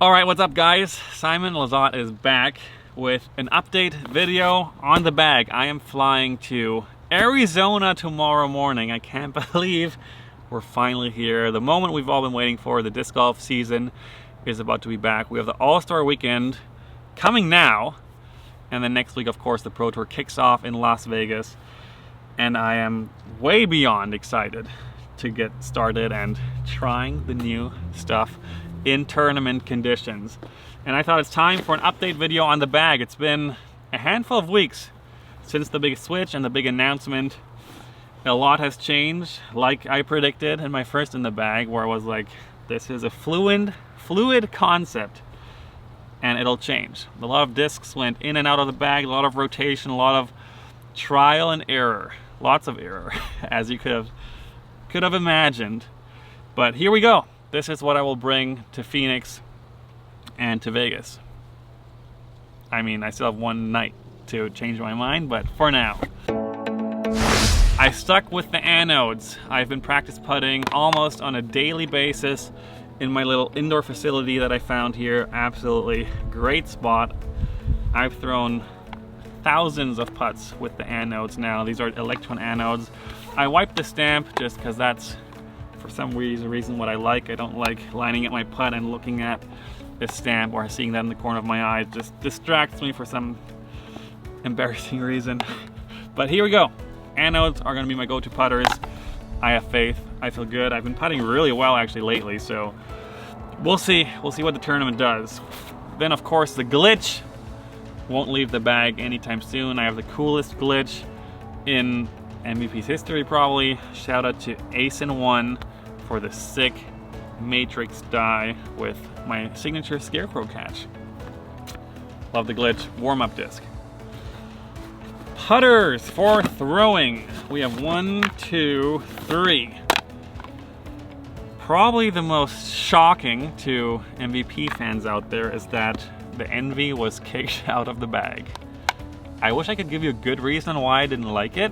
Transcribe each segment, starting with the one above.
Alright, what's up guys? Simon Lizotte is back with an update video on the bag. I am flying to Arizona tomorrow morning. I can't believe we're finally here. The moment we've all been waiting for. The disc golf season is about to be back. We have the All-Star weekend coming now, and then next week, of course, the Pro Tour kicks off in Las Vegas. And I am way beyond excited to get started and trying the new stuff in tournament conditions. And I thought it's time for an update video on the bag. It's been a handful of weeks since the big switch and the big announcement. A lot has changed, like I predicted in my first in the bag, where I was like, this is a fluid concept and it'll change. A lot of discs went in and out of the bag, a lot of rotation, a lot of trial and error, lots of error, as you could have imagined. But here we go. This is what I will bring to Phoenix and to Vegas. I mean, I still have one night to change my mind, but for now. I stuck with the anodes. I've been practice putting almost on a daily basis in my little indoor facility that I found here. Absolutely great spot. I've thrown thousands of putts with the anodes now. These are electron anodes. I wiped the stamp just because that's, for some reason, what I like. I don't like lining up my putt and looking at the stamp or seeing that in the corner of my eye. It just distracts me for some embarrassing reason. But here we go. Anodes are going to be my go-to putters. I have faith. I feel good. I've been putting really well actually lately, so we'll see. We'll see what the tournament does. Then, of course, the glitch won't leave the bag anytime soon. I have the coolest glitch in MVP's history, probably. Shout out to Ace-in-One for the sick matrix die with my signature scarecrow catch. Love the glitch. Warm-up disc. Putters for throwing. We have 1, 2, 3. Probably the most shocking to MVP fans out there is that the Envy was kicked out of the bag. I wish I could give you a good reason why I didn't like it.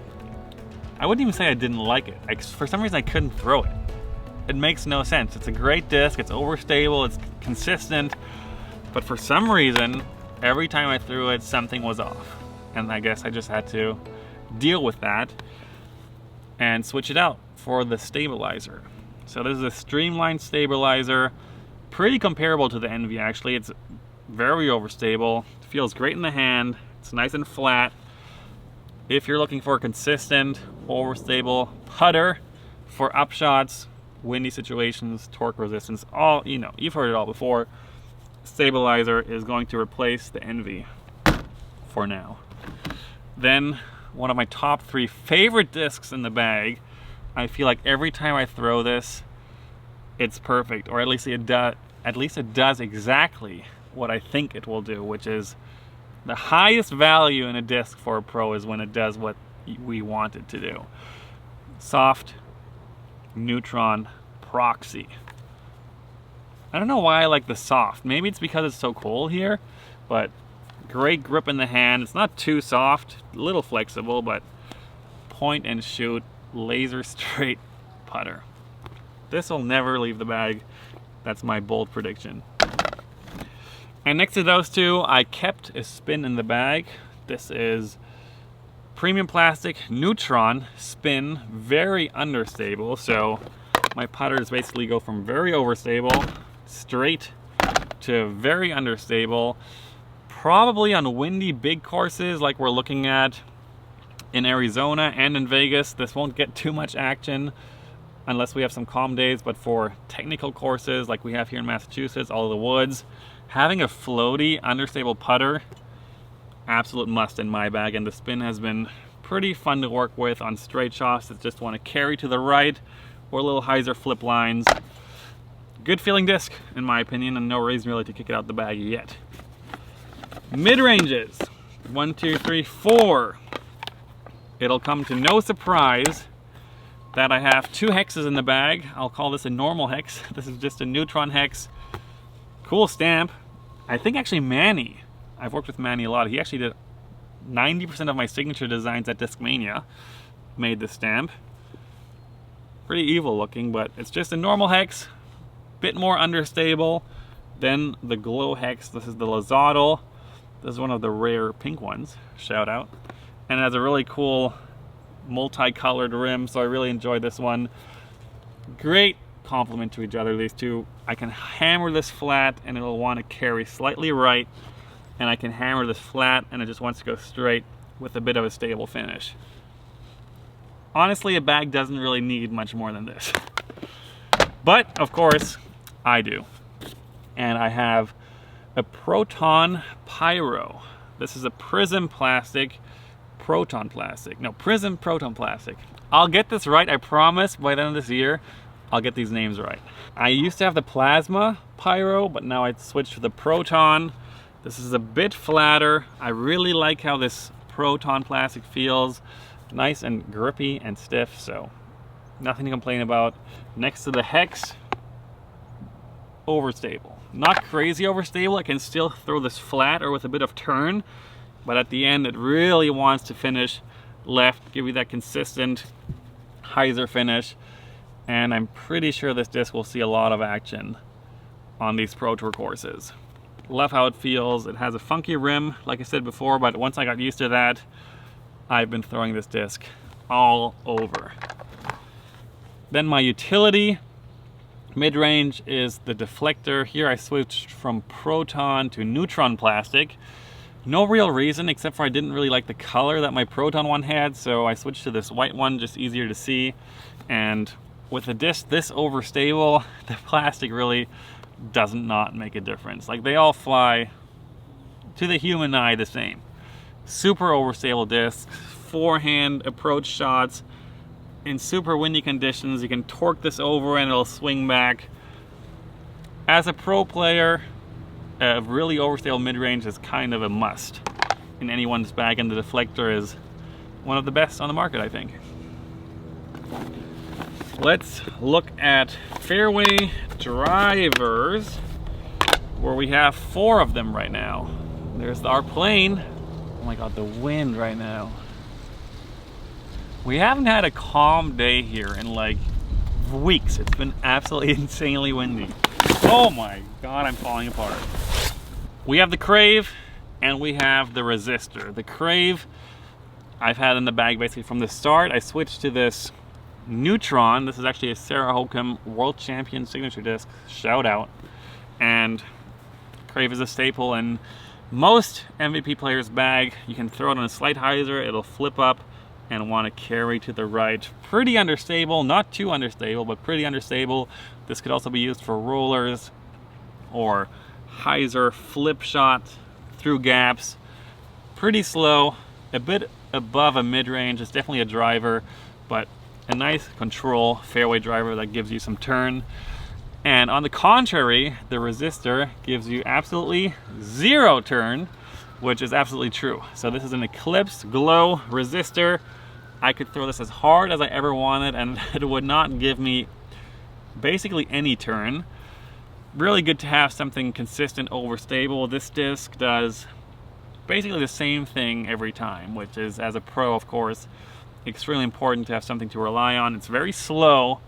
I wouldn't even say I didn't like it. For some reason I couldn't throw it. It makes no sense. It's a great disc, it's overstable, it's consistent, but for some reason, every time I threw it, something was off. And I guess I just had to deal with that and switch it out for the stabilizer. So this is a streamlined stabilizer, pretty comparable to the Envy actually. It's very overstable, it feels great in the hand, it's nice and flat. If you're looking for a consistent, overstable putter for upshots, windy situations, torque resistance, all, you know, you've heard it all before, stabilizer is going to replace the Envy for now. Then, one of my top 3 favorite discs in the bag. I feel like every time I throw this, it's perfect, or at least it does exactly what I think it will do, which is the highest value in a disc for a pro is when it does what we want it to do. Soft, neutron, proxy. I don't know why I like the soft. Maybe it's because it's so cold here, but great grip in the hand. It's not too soft, a little flexible, but point and shoot, laser straight putter. This will never leave the bag. That's my bold prediction. And next to those two, I kept a spin in the bag. This is premium plastic neutron spin, very understable. So my putters basically go from very overstable straight to very understable. Probably on windy big courses like we're looking at in Arizona and in Vegas, this won't get too much action unless we have some calm days. But for technical courses like we have here in Massachusetts, all of the woods, having a floaty, understable putter, absolute must in my bag. And the spin has been pretty fun to work with on straight shots that just want to carry to the right or little hyzer flip lines. Good feeling disc, in my opinion, and no reason really to kick it out the bag yet. Mid-ranges, 1, 2, 3, 4. It'll come to no surprise that I have 2 hexes in the bag. I'll call this a normal hex. This is just a neutron hex. Cool stamp. I think actually Manny, I've worked with Manny a lot. He actually did 90% of my signature designs at Discmania. Made this stamp. Pretty evil looking, but it's just a normal hex. Bit more understable. Then the Glow Hex, this is the Lizotte. This is one of the rare pink ones, shout out. And it has a really cool multicolored rim, so I really enjoyed this one. Great complement to each other, these two. I can hammer this flat and it'll want to carry slightly right, and I can hammer this flat and it just wants to go straight with a bit of a stable finish. Honestly, a bag doesn't really need much more than this. But, of course, I do. And I have a Proton Pyro. This is a Prism plastic, Proton plastic. No, Prism Proton plastic. I'll get this right, I promise, by the end of this year, I'll get these names right. I used to have the Plasma Pyro, but now I switched to the Proton. This is a bit flatter. I really like how this Proton plastic feels. Nice and grippy and stiff, so nothing to complain about. Next to the Hex, overstable. Not crazy overstable. I can still throw this flat or with a bit of turn, but at the end it really wants to finish left, give you that consistent hyzer finish, and I'm pretty sure this disc will see a lot of action on these Pro Tour courses. Love how it feels. It has a funky rim, like I said before, but once I got used to that, I've been throwing this disc all over. Then my utility mid-range is the deflector. Here I switched from Proton to Neutron plastic. No real reason, except for I didn't really like the color that my Proton one had, so I switched to this white one, just easier to see. And with a disc this overstable, the plastic really does not make a difference. Like, they all fly to the human eye the same. Super overstable discs, forehand approach shots. In super windy conditions, you can torque this over and it'll swing back. As a pro player, a really overstable mid-range is kind of a must in anyone's bag, and the deflector is one of the best on the market, I think. Let's look at fairway drivers, where we have 4 of them right now. There's our plane. Oh my god, the wind right now. We haven't had a calm day here in like weeks. It's been absolutely insanely windy. Oh my god, I'm falling apart. We have the Crave and we have the Resistor. The Crave I've had in the bag basically from the start. I switched to this Neutron. This is actually a Sarah Hokum World Champion signature disc. Shout out. And Crave is a staple in most MVP players' bag. You can throw it on a slight hyzer, it'll flip up and want to carry to the right. Pretty understable, not too understable, but pretty understable. This could also be used for rollers or hyzer flip shot through gaps. Pretty slow, a bit above a mid-range. It's definitely a driver, but a nice control fairway driver that gives you some turn. And on the contrary, the Resistor gives you absolutely 0 turn, which is absolutely true. So this is an Eclipse Glow Resistor. I could throw this as hard as I ever wanted and it would not give me basically any turn. Really good to have something consistent, overstable. This disc does basically the same thing every time, which is, as a pro, of course, extremely important to have something to rely on. It's very slow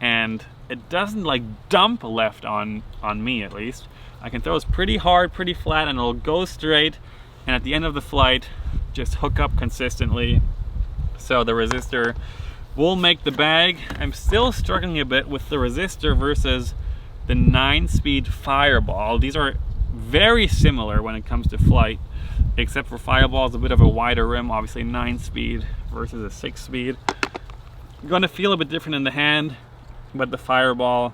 and it doesn't like dump left on me, at least. I can throw this pretty hard, pretty flat, and it'll go straight, and at the end of the flight just hook up consistently. So the Resistor will make the bag. I'm still struggling a bit with the Resistor versus the 9-speed Fireball. These are very similar when it comes to flight, except for Fireball is a bit of a wider rim, obviously 9-speed versus a 6-speed. Going to feel a bit different in the hand, but the Fireball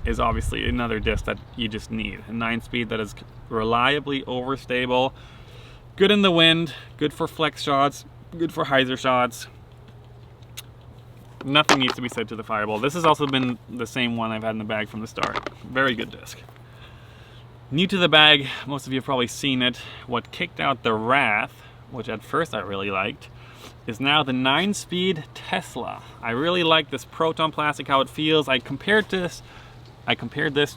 is obviously another disc that you just need. A 9-speed that is reliably overstable, good in the wind, good for flex shots, good for hyzer shots. Nothing needs to be said to the Fireball. This has also been the same one I've had in the bag from the start. Very good disc. New to the bag, most of you have probably seen it. What kicked out the Wrath, which at first I really liked, is now the 9-speed Tesla. I really like this Proton plastic, how it feels. I compared this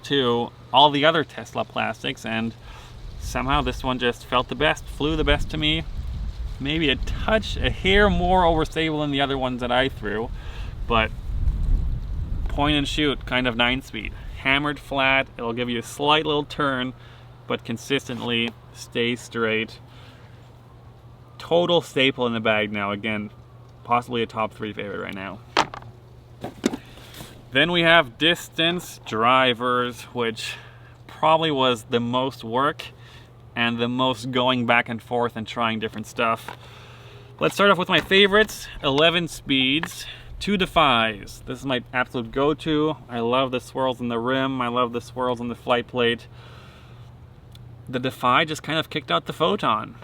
to all the other Tesla plastics, and somehow this one just felt the best, flew the best to me. Maybe a hair more overstable than the other ones that I threw, but point and shoot kind of 9-speed. hammered flat. It'll give you a slight little turn, but consistently stay straight. Total staple in the bag now. Again, possibly a top 3 favorite right now. Then we have distance drivers, which probably was the most work and the most going back and forth and trying different stuff. Let's start off with my favorites. 11 speeds, 2 defies. This is my absolute go-to. I love the swirls in the rim. I love the swirls on the flight plate. The defy just kind of kicked out the photon.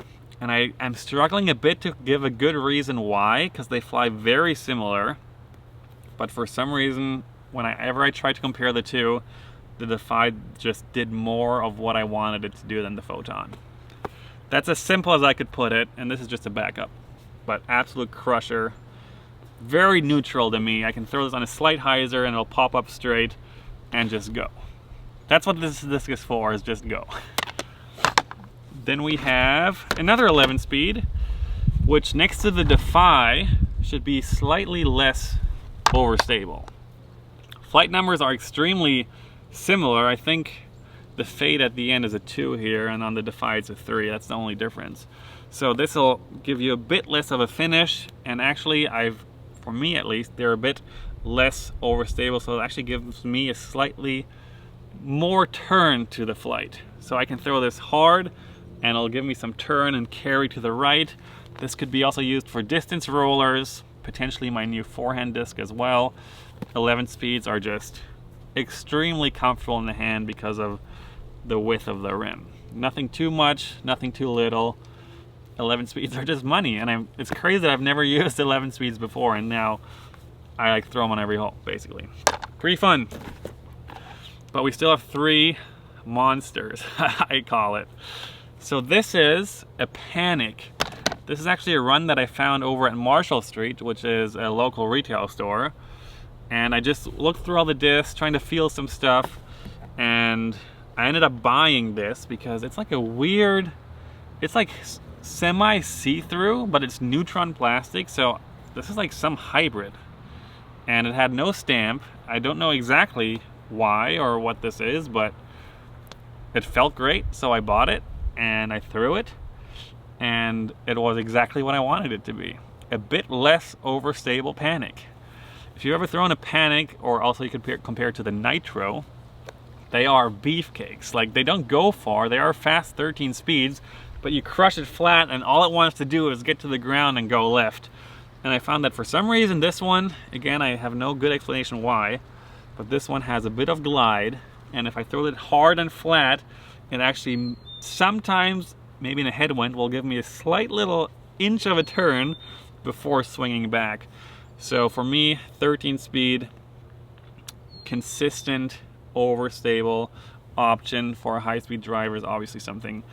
And I'm struggling a bit to give a good reason why, because they fly very similar. But for some reason, whenever I try to compare the two, the defy just did more of what I wanted it to do than the photon. That's as simple as I could put it, and this is just a backup. But absolute crusher. Very neutral to me. I can throw this on a slight hyzer and it'll pop up straight and just go. That's what this disc is for, is just go. Then we have another 11 speed, which next to the defy should be slightly less overstable. Flight numbers are extremely similar. I think the fade at the end is a 2 here, and on the defy it's a 3. That's the only difference. So this will give you a bit less of a finish, and actually for me at least, they're a bit less overstable, so it actually gives me a slightly more turn to the flight. So I can throw this hard and it'll give me some turn and carry to the right. This could be also used for distance rollers, potentially my new forehand disc as well. 11 speeds are just extremely comfortable in the hand because of the width of the rim. Nothing too much, nothing too little. 11 speeds are just money, and it's crazy that I've never used 11 speeds before, and now I like throw them on every hole, basically. Pretty fun. But we still have 3 monsters, I call it. So this is a Panic. This is actually a run that I found over at Marshall Street, which is a local retail store. And I just looked through all the discs, trying to feel some stuff, and I ended up buying this because it's like a weird, it's like semi see-through, but it's neutron plastic, so this is like some hybrid. And it had no stamp. I don't know exactly why or what this is, but it felt great, so I bought it and I threw it, and it was exactly what I wanted it to be. A bit less overstable Panic. If you've ever thrown a Panic, or also you could compare it to the Nitro, they are beefcakes. Like, they don't go far, they are fast 13 speeds, but you crush it flat and all it wants to do is get to the ground and go left. And I found that for some reason this one, again, I have no good explanation why, but this one has a bit of glide, and if I throw it hard and flat, it actually sometimes, maybe in a headwind, will give me a slight little inch of a turn before swinging back. So for me, 13 speed, consistent, overstable option for a high-speed driver is obviously something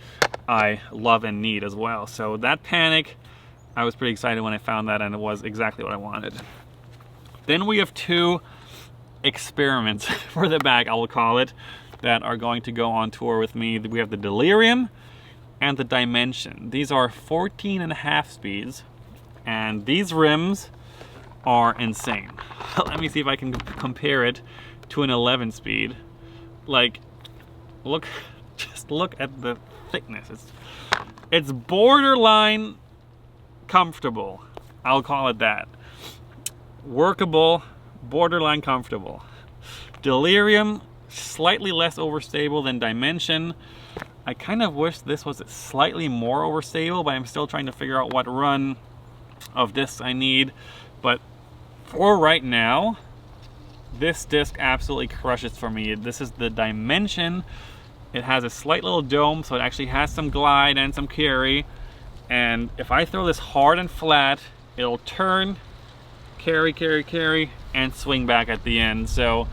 I love and need as well. So that Panic, I was pretty excited when I found that, and it was exactly what I wanted. Then we have 2 experiments for the bag, I will call it, that are going to go on tour with me. We have the Delirium and the Dimension. These are 14.5 speeds, and these rims are insane. Let me see if I can compare it to an 11 speed. Like, just look at the thickness. It's borderline comfortable. I'll call it that. Workable, borderline comfortable. Delirium, slightly less overstable than Dimension. I kind of wish this was slightly more overstable, but I'm still trying to figure out what run of discs I need. But for right now, this disc absolutely crushes for me. This is the Dimension. It has a slight little dome, so it actually has some glide and some carry. And if I throw this hard and flat, it'll turn, carry, carry, carry, and swing back at the end. So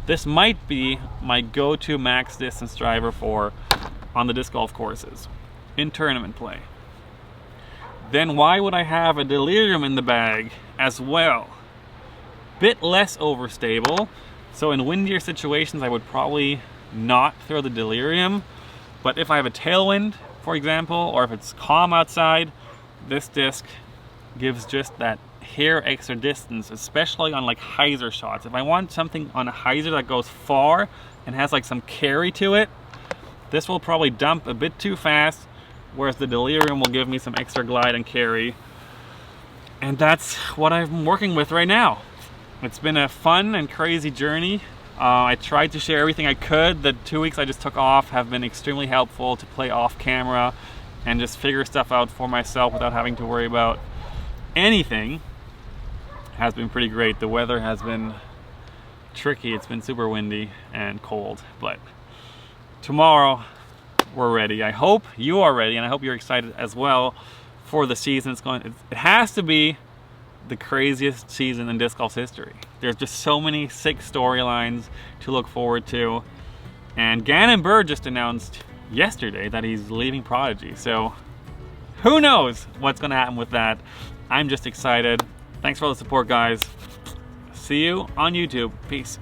this might be my go-to max distance driver for on the disc golf courses in tournament play. Then why would I have a Delirium in the bag as well? Bit less overstable, so in windier situations I would probably not throw the Delirium, but if I have a tailwind, for example, or if it's calm outside, this disc gives just that hair extra distance, especially on like hyzer shots. If I want something on a hyzer that goes far and has like some carry to it. This will probably dump a bit too fast, whereas the Delirium will give me some extra glide and carry. And that's what I'm working with right now. It's been a fun and crazy journey. I tried to share everything I could. The 2 weeks I just took off have been extremely helpful to play off camera and just figure stuff out for myself without having to worry about anything. Has been pretty great. The weather has been tricky. It's been super windy and cold, but tomorrow we're ready. I hope you are ready, and I hope you're excited as well for the season. It has to be the craziest season in disc golf's history. There's just so many sick storylines to look forward to, and Gannon Buhr just announced yesterday that he's leaving Prodigy, so who knows what's going to happen with that. I'm just excited. Thanks for all the support, guys. See you on YouTube. Peace.